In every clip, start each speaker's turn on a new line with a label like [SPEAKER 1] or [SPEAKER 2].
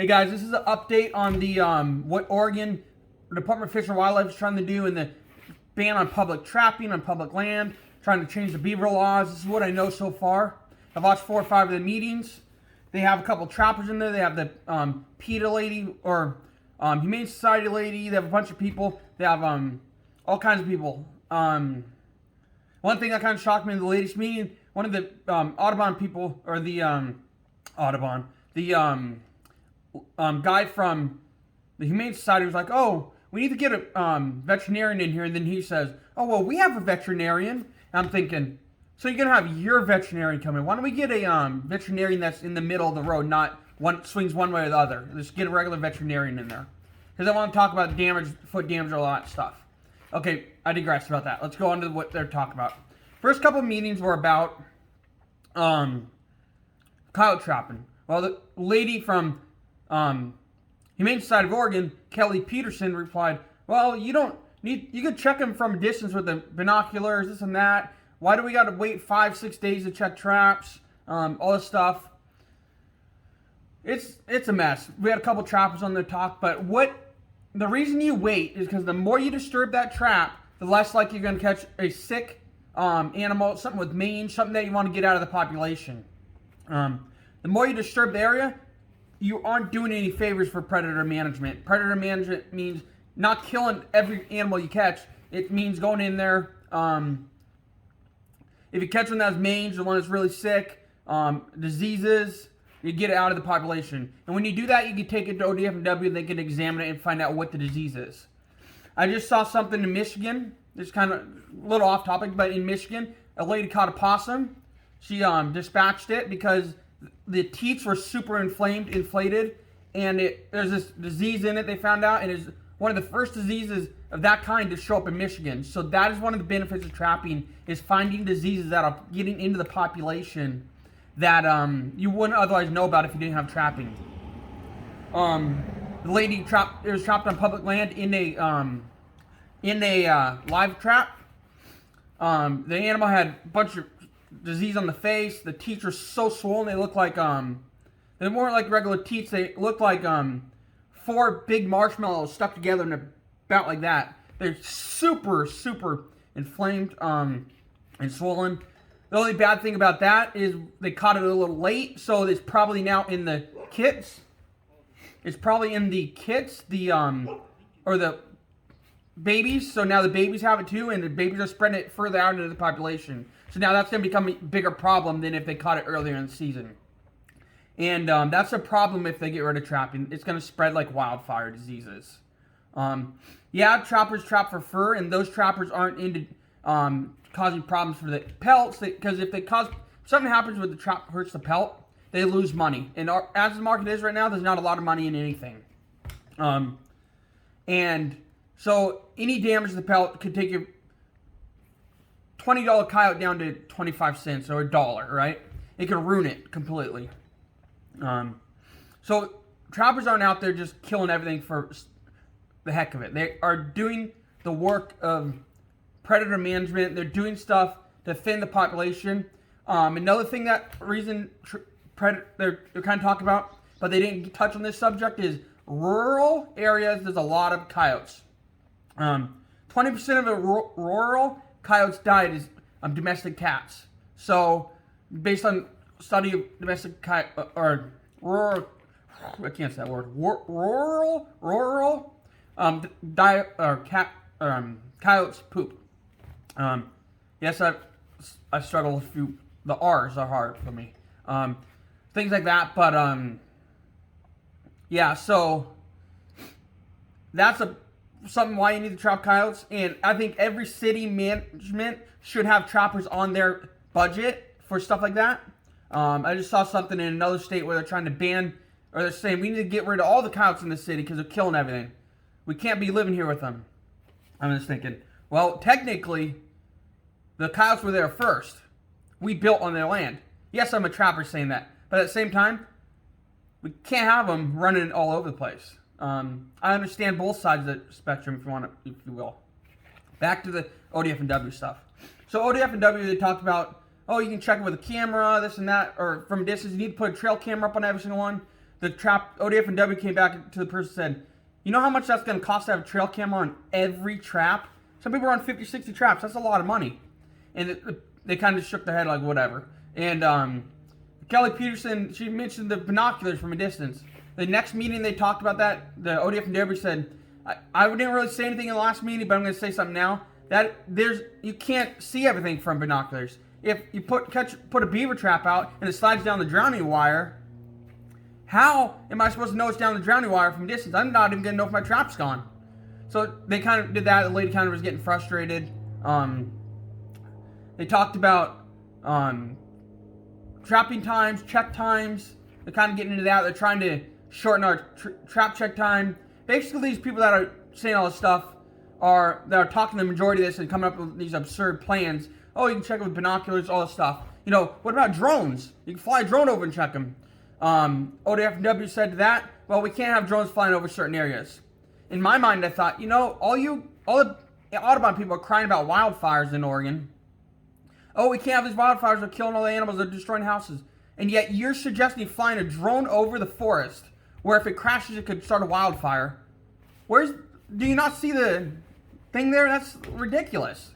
[SPEAKER 1] Hey guys, this is an update on the what Oregon Department of Fish and Wildlife is trying to do in the ban on public trapping on public land, trying to change the beaver laws. This is what I know so far. I've watched 4 or 5 of the meetings. They have a couple trappers in there. They have the PETA lady or Humane Society lady. They have a bunch of people. They have all kinds of people. One thing that kind of shocked me in the latest meeting, one of the Audubon people, or the Audubon, the guy from the Humane Society was like, oh, we need to get a veterinarian in here. And then he says, oh, well, we have a veterinarian. And I'm thinking, so you're going to have your veterinarian come in. Why don't we get a veterinarian that's in the middle of the road, not one swings one way or the other. Just get a regular veterinarian in there. Because I want to talk about damage, foot damage, all that stuff. Okay, I digress about that. Let's go on to what they're talking about. First couple of meetings were about coyote trapping. Well, the lady from Humane Society of Oregon, Kelly Peterson, replied, well, you could check them from a distance with the binoculars, this and that. Why do we got to wait 5-6 days to check traps? All this stuff. It's a mess. We had a couple trappers on the talk, but the reason you wait is because the more you disturb that trap, the less likely you're going to catch a sick animal, something with mange, something that you want to get out of the population. The more you disturb the area, you aren't doing any favors for predator management. Predator management means not killing every animal you catch. It means going in there. If you catch one that's mange, the one that's really sick, diseases, you get it out of the population. And when you do that, you can take it to ODF&W and they can examine it and find out what the disease is. I just saw something in Michigan. It's kind of a little off topic, but in Michigan, a lady caught a possum. She dispatched it because the teats were super inflated, and there's this disease in it they found out, and it's one of the first diseases of that kind to show up in Michigan. So that is one of the benefits of trapping, is finding diseases that are getting into the population that you wouldn't otherwise know about if you didn't have trapping. The lady was trapped on public land in a live trap. The animal had a bunch of disease on the face. The teats were so swollen they looked like they weren't like regular teats. They looked like 4 big marshmallows stuck together in about like that. They're super inflamed and swollen. The only bad thing about that is they caught it a little late, so it's probably now in the kits. It's probably in the kits, or the babies. So now the babies have it too, and the babies are spreading it further out into the population. So now that's going to become a bigger problem than if they caught it earlier in the season. And that's a problem if they get rid of trapping. It's going to spread like wildfire diseases. Yeah, trappers trap for fur, and those trappers aren't into causing problems for the pelts. Because if something happens with the trap hurts the pelt, they lose money. And as the market is right now, there's not a lot of money in anything. And so any damage to the pelt could take your $20 coyote down to 25 cents or $1, right? It could ruin it completely. So trappers aren't out there just killing everything for the heck of it. They are doing the work of predator management. They're doing stuff to thin the population. Another thing that they're kind of talking about, but they didn't touch on this subject, is rural areas. There's a lot of coyotes. 20% of the rural coyotes died is domestic cats. So, based on study of domestic or rural, I can't say that word. Rural coyotes poop. Yes, I struggle with a few. The R's are hard for me. Things like that, but yeah. So that's something why you need to trap coyotes, and I think every city management should have trappers on their budget for stuff like that. I just saw something in another state where they're trying to ban, or they're saying we need to get rid of all the coyotes in the city because they're killing everything. We can't be living here with them. I'm just thinking, well, technically, the coyotes were there first. We built on their land. Yes, I'm a trapper saying that, but at the same time, we can't have them running all over the place. I understand both sides of the spectrum, if you will. Back to the ODF&W stuff. So ODF&W, they talked about, oh, you can check it with a camera, this and that, or from a distance. You need to put a trail camera up on every single one. the trap ODF and W came back to the person and said, you know how much that's going to cost to have a trail camera on every trap? Some people are on 50, 60 traps. That's a lot of money. And they kind of shook their head like, whatever. And Kelly Peterson, she mentioned the binoculars from a distance. The next meeting they talked about that. The ODF and W said, I didn't really say anything in the last meeting, but I'm going to say something now. That you can't see everything from binoculars. If you put a beaver trap out and it slides down the drowning wire, how am I supposed to know it's down the drowning wire from distance? I'm not even going to know if my trap's gone. So they kind of did that. The lady kind of was getting frustrated. They talked about trapping times, check times. They're kind of getting into that. They're trying to shorten our trap check time. Basically, these people that are saying all this stuff that are talking the majority of this and coming up with these absurd plans. Oh, you can check it with binoculars, all this stuff. You know, what about drones? You can fly a drone over and check them. ODFW said to that, well, we can't have drones flying over certain areas. In my mind, I thought, you know, all the Audubon people are crying about wildfires in Oregon. Oh, we can't have these wildfires. They're killing all the animals. They're destroying houses. And yet you're suggesting flying a drone over the forest where if it crashes, it could start a wildfire. Do you not see the thing there? That's ridiculous.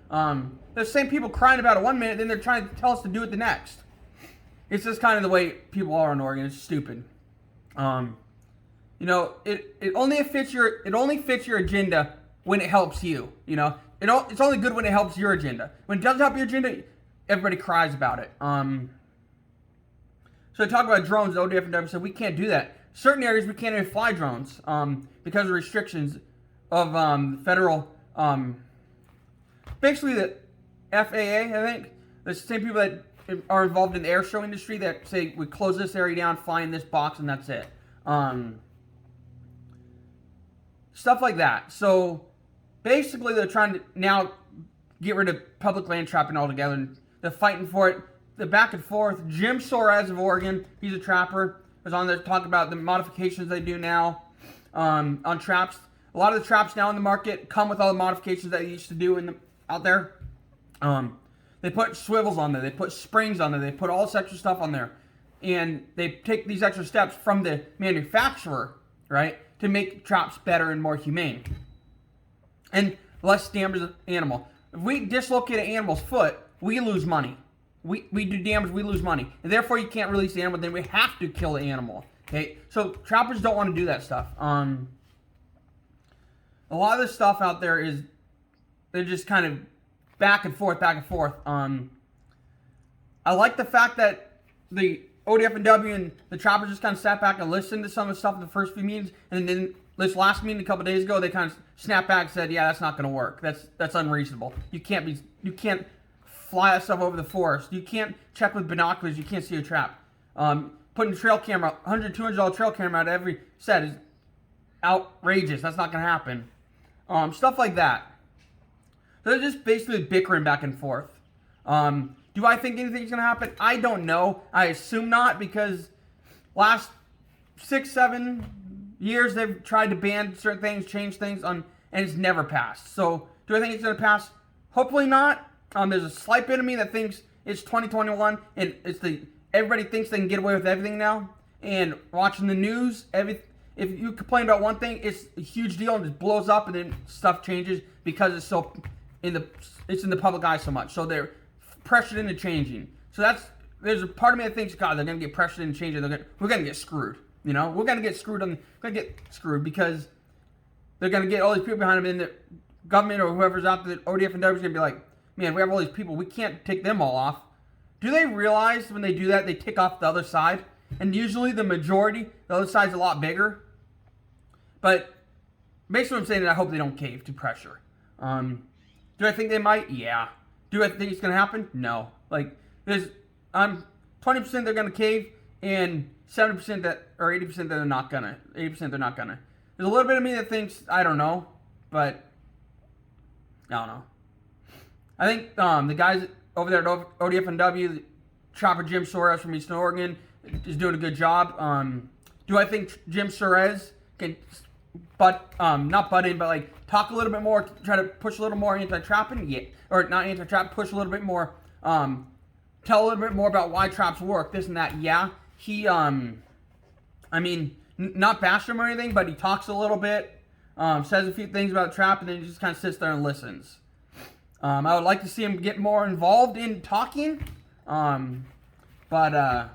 [SPEAKER 1] The same people crying about it one minute, then they're trying to tell us to do it the next. It's just kind of the way people are in Oregon. It's stupid. You know, it only fits your agenda when it helps you. You know, it's only good when it helps your agenda. When it doesn't help your agenda, everybody cries about it. So they talk about drones. The ODF and W said we can't do that. Certain areas we can't even fly drones because of restrictions of federal. Basically, the FAA, I think, the same people that are involved in the air show industry that say we close this area down, fly in this box, and that's it. Stuff like that. So basically, they're trying to now get rid of public land trapping altogether, and they're fighting for it. The back and forth. Jim Soares of Oregon, he's a trapper, was on there to talk about the modifications they do now on traps. A lot of the traps now in the market come with all the modifications that they used to do out there. They put swivels on there. They put springs on there. They put all this extra stuff on there. And they take these extra steps from the manufacturer, right, to make traps better and more humane. And less damage to the animal. If we dislocate an animal's foot, we lose money. We do damage, we lose money. And therefore, you can't release the animal, then we have to kill the animal. Okay? So, trappers don't want to do that stuff. A lot of this stuff out there is, they're just kind of back and forth. I like the fact that the ODF and W and the trappers just kind of sat back and listened to some of the stuff in the first few meetings, and then this last meeting a couple days ago, they kind of snapped back and said, "Yeah, that's not going to work. That's unreasonable. You can't fly that stuff over the forest. You can't check with binoculars. You can't see a trap. Putting a trail camera, $100, $200 trail camera out every set is outrageous. That's not going to happen. Stuff like that." So they're just basically bickering back and forth. Do I think anything's going to happen? I don't know. I assume not, because last 6-7 years they've tried to ban certain things, change things, and it's never passed. So do I think it's going to pass? Hopefully not. There's a slight bit of me that thinks it's 2021 and everybody thinks they can get away with everything now. And watching the news, if you complain about one thing, it's a huge deal and it blows up, and then stuff changes because it's in the public eye so much. So they're pressured into changing. So there's a part of me that thinks, God, they're gonna get pressured into changing. We're gonna get screwed. You know, we're gonna get screwed because they're gonna get all these people behind them, and the government or whoever's out there, ODF and W, is gonna be like, man, we have all these people, we can't take them all off. Do they realize when they do that, they take off the other side? And usually the majority, the other side's a lot bigger. But basically what I'm saying is I hope they don't cave to pressure. Do I think they might? Yeah. Do I think it's going to happen? No. Like, there's 20% they're going to cave, and 70% or 80% that they're not going to. 80% they're not going to. There's a little bit of me that thinks, I don't know, but I don't know. I think the guys over there at ODF and W, Chopper Jim Soares from Eastern Oregon, is doing a good job. Do I think Jim Soares can not butt in, but like talk a little bit more, try to push a little more anti-trapping? Yeah. Or not anti-trap, push a little bit more, tell a little bit more about why traps work, this and that. Yeah. I mean, not bash him or anything, but he talks a little bit, says a few things about the trap, and then he just kind of sits there and listens. I would like to see him get more involved in talking, but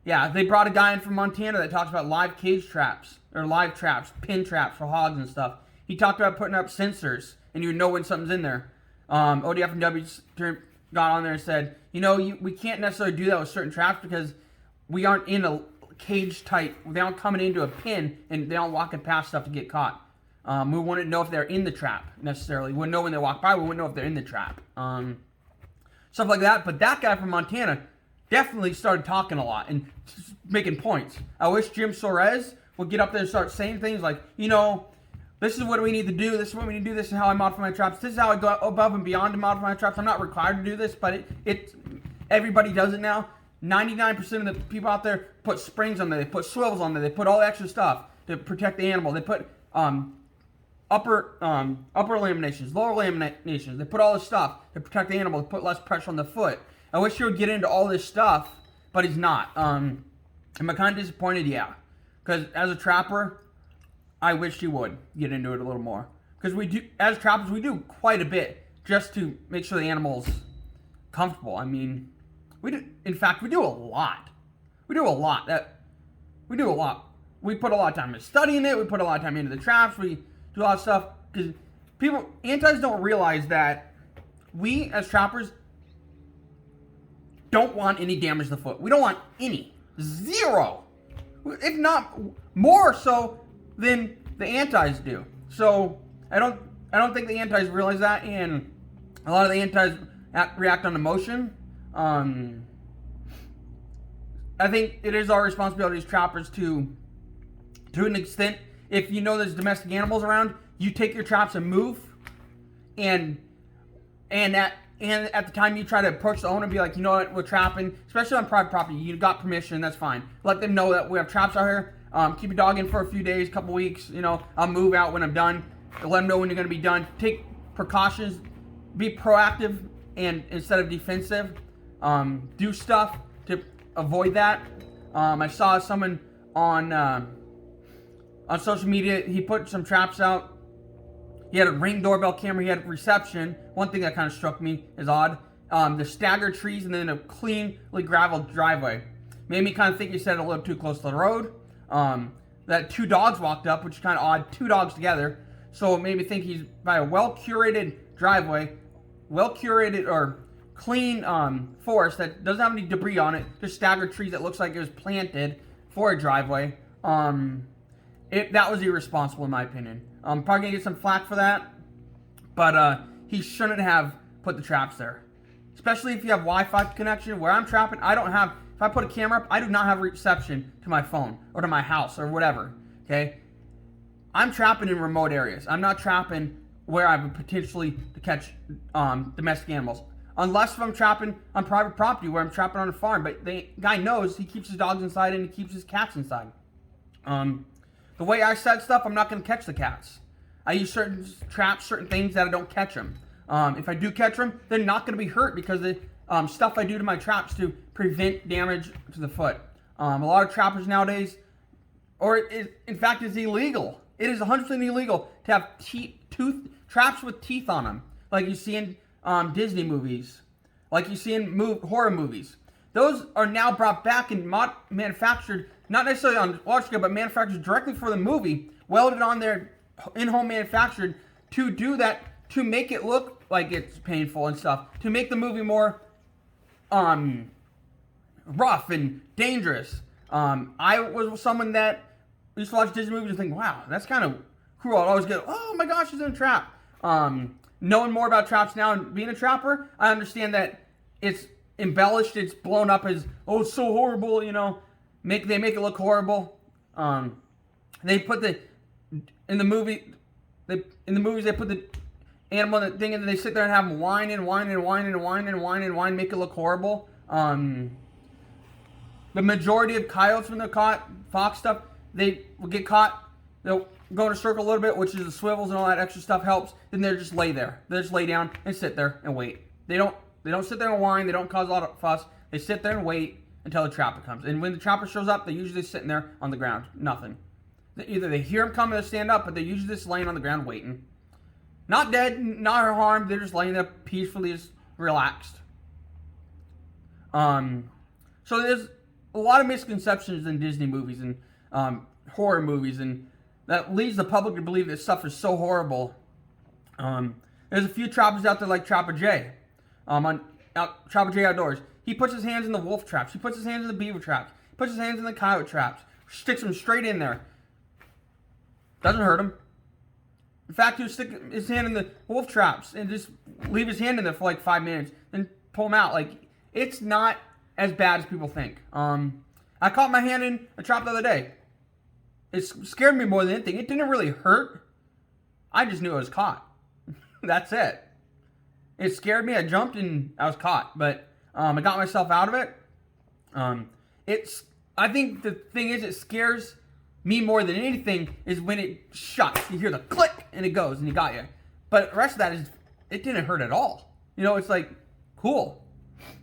[SPEAKER 1] yeah, they brought a guy in from Montana that talks about live cage traps, or live traps, pin traps for hogs and stuff. He talked about putting up sensors, and you would know when something's in there. ODF and W got on there and said, we can't necessarily do that with certain traps because we aren't in a cage tight. They aren't coming into a pin, and they aren't walking past stuff to get caught. We wouldn't know if they're in the trap necessarily. We wouldn't know when they walk by. We wouldn't know if they're in the trap. Stuff like that. But that guy from Montana definitely started talking a lot and making points. I wish Jim Soares would get up there and start saying things like, this is what we need to do. This is what we need to do. This is how I modify my traps. This is how I go above and beyond to modify my traps. I'm not required to do this, but everybody does it now. 99% of the people out there put springs on there. They put swivels on there. They put all extra stuff to protect the animal. They put upper laminations, lower laminations. They put all this stuff to protect the animal, to put less pressure on the foot. I wish he would get into all this stuff, but he's not. Am I kind of disappointed? Yeah. Because as a trapper, I wish he would get into it a little more. Because as trappers, we do quite a bit just to make sure the animal's comfortable. I mean, in fact, we do a lot. We do a lot. We put a lot of time into studying it. We put a lot of time into the traps. We do a lot of stuff. Because antis don't realize that we, as trappers, don't want any damage to the foot. We don't want any. Zero. If not more so than the antis do. So I don't think the antis realize that, and a lot of the antis react on emotion. I think it is our responsibility as trappers to an extent, if you know there's domestic animals around, you take your traps and move, and at the time you try to approach the owner and be like, we're trapping, especially on private property. You got permission, that's fine. Let them know that we have traps out here. Keep your dog in for a few days, couple weeks. I'll move out when I'm done. Let them know when you're going to be done. Take precautions. Be proactive and instead of defensive. Do stuff to avoid that. I saw someone on social media. He put some traps out. He had a Ring doorbell camera. He had reception. One thing that kind of struck me as odd. The staggered trees and then a cleanly graveled driveway. Made me kind of think he said it a little too close to the road. That two dogs walked up, which is kind of odd. Two dogs together. So it made me think he's by a well-curated driveway. Well-curated or clean forest that doesn't have any debris on it. Just staggered trees that looks like it was planted for a driveway. That was irresponsible in my opinion. I'm probably going to get some flack for that. But he shouldn't have put the traps there. Especially if you have Wi-Fi connection. Where I'm trapping, I don't have... If I put a camera up, I do not have reception to my phone or to my house or whatever. Okay? I'm trapping in remote areas. I'm not trapping where I would potentially to catch domestic animals. Unless if I'm trapping on private property where I'm trapping on a farm. But the guy knows he keeps his dogs inside and he keeps his cats inside. The way I set stuff, I'm not going to catch the cats. I use certain traps, certain things that I don't catch them. If I do catch them, they're not going to be hurt because the stuff I do to my traps to prevent damage to the foot. A lot of trappers nowadays, in fact, it's illegal. It is 100% illegal to have traps with teeth on them, like you see in Disney movies, like you see in horror movies. Those are now brought back and manufactured, not necessarily on large scale, but manufactured directly for the movie, welded on there, in-home manufactured, to do that, to make it look like it's painful and stuff, to make the movie more rough and dangerous. I was someone that used to watch Disney movies and think, wow, that's kind of cruel. I'd always go, oh my gosh, he's in a trap. Knowing more about traps now and being a trapper, I understand that it's embellished, it's blown up as, oh, it's so horrible, they make it look horrible. They put in the movies they put the animal in the thing and they sit there and have them whine, make it look horrible. The majority of coyotes, when they're caught, fox stuff, they will get caught, they'll go in a circle a little bit, which is the swivels and all that extra stuff helps, then they just lay there. They just lay down and sit there and wait. They don't sit there and whine, they don't cause a lot of fuss, they sit there and wait, until the trapper comes. And when the trapper shows up, they're usually sitting there on the ground, nothing. Either they hear him coming or they stand up, but they're usually just laying on the ground waiting. Not dead, not harmed, they're just laying there peacefully, just relaxed. So there's a lot of misconceptions in Disney movies and horror movies, and that leads the public to believe that stuff is so horrible. There's a few trappers out there like Trapper Jay, Trapper Jay Outdoors. He puts his hands in the wolf traps. He puts his hands in the beaver traps. He puts his hands in the coyote traps. Sticks them straight in there. Doesn't hurt him. In fact, he'll stick his hand in the wolf traps and just leave his hand in there for like 5 minutes, then pull him out. Like, it's not as bad as people think. I caught my hand in a trap the other day. It scared me more than anything. It didn't really hurt. I just knew I was caught. That's it. It scared me. I jumped and I was caught. But I got myself out of it. I think the thing is, it scares me more than anything is when it shuts. You hear the click and it goes and he got you. But the rest of that is, it didn't hurt at all. You know, it's like, cool.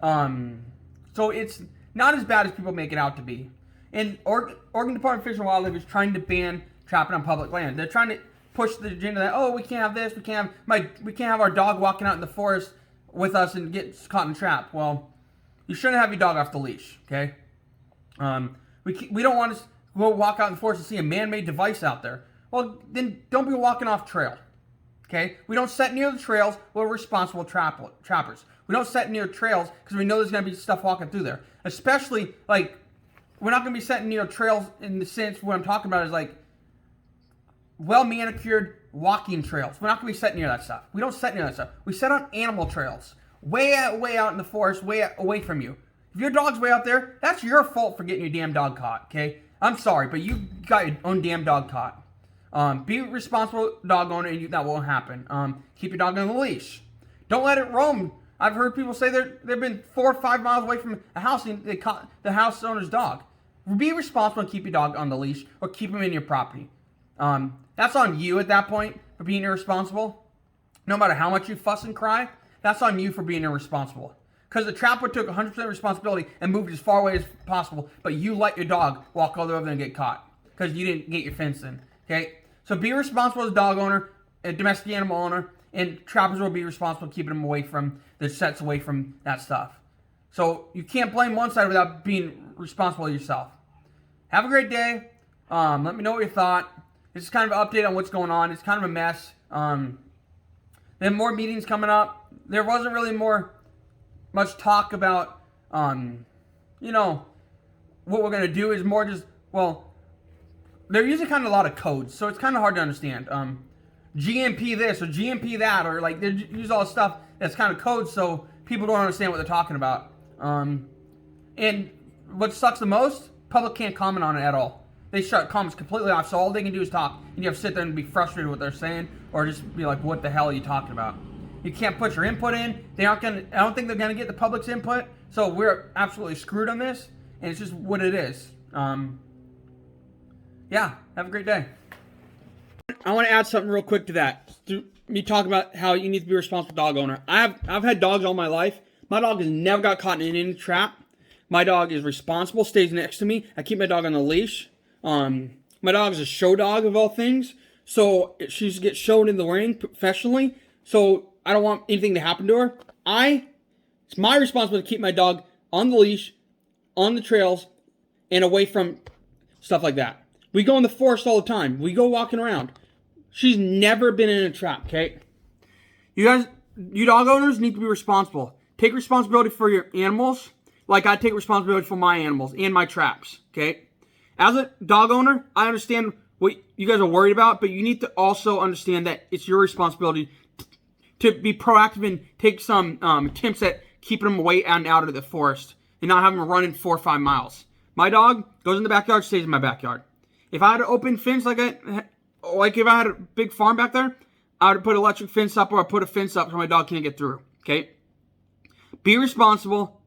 [SPEAKER 1] So it's not as bad as people make it out to be. And Oregon Department of Fish and Wildlife is trying to ban trapping on public land. They're trying to push the agenda that, oh, we can't have this, we can't have our dog walking out in the forest with us and get caught in a trap. Well, you shouldn't have your dog off the leash, okay? We don't want to go walk out in the forest and see a man-made device out there. Well, then don't be walking off trail, okay? We don't set near the trails. We're responsible trappers. We don't set near trails because we know there's going to be stuff walking through there. Especially, like, we're not going to be setting near trails in the sense what I'm talking about is, like, well-manicured walking trails. We're not going to be setting near that stuff. We don't set near that stuff. We set on animal trails. Way out in the forest, away from you. If your dog's way out there, that's your fault for getting your damn dog caught, okay? I'm sorry, but you got your own damn dog caught. Be a responsible dog owner, and that won't happen. Keep your dog on the leash. Don't let it roam. I've heard people say they've been 4 or 5 miles away from a house and they caught the house owner's dog. Be responsible and keep your dog on the leash or keep him in your property. That's on you at that point for being irresponsible. No matter how much you fuss and cry, that's on you for being irresponsible. Because the trapper took 100% responsibility and moved as far away as possible, but you let your dog walk all the way over there and get caught because you didn't get your fence in. Okay? So be responsible as a dog owner, a domestic animal owner, and trappers will be responsible keeping them away from the sets, away from that stuff. So you can't blame one side without being responsible yourself. Have a great day. Let me know what you thought. This is kind of an update on what's going on. It's kind of a mess. Then more meetings coming up. There wasn't really much talk about, what we're going to do is more just, well, they're using kind of a lot of codes, so it's kind of hard to understand. GMP this or GMP that, or like they use all this stuff that's kind of code, so people don't understand what they're talking about. And what sucks the most, public can't comment on it at all. They shut comments completely off, so all they can do is talk, and you have to sit there and be frustrated with what they're saying, or just be like, what the hell are you talking about? You can't put your input in. I don't think they're gonna get the public's input, so we're absolutely screwed on this, and it's just what it is. Yeah, have a great day. I want to add something real quick to that. Me talk about how you need to be a responsible dog owner. I've had dogs all my life. My dog has never got caught in any trap. My dog is responsible, stays next to me. I keep my dog on the leash. My dog is a show dog of all things, so she gets showed in the ring professionally. So I don't want anything to happen to her. It's my responsibility to keep my dog on the leash, on the trails, and away from stuff like that. We go in the forest all the time. We go walking around. She's never been in a trap, okay? You dog owners need to be responsible. Take responsibility for your animals like I take responsibility for my animals and my traps, okay? As a dog owner, I understand what you guys are worried about, but you need to also understand that it's your responsibility to be proactive and take some attempts at keeping them away and out of the forest and not having them running 4 or 5 miles. My dog goes in the backyard, stays in my backyard. If I had an open fence like if I had a big farm back there, I would put an electric fence up or I'd put a fence up so my dog can't get through, okay? Be responsible.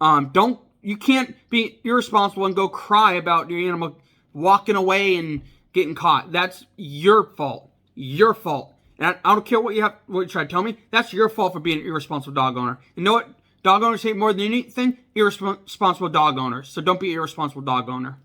[SPEAKER 1] You can't be irresponsible and go cry about your animal walking away and getting caught. That's your fault. Your fault. And I don't care what you try to tell me. That's your fault for being an irresponsible dog owner. You know what? Dog owners hate more than anything irresponsible dog owners. So don't be an irresponsible dog owner.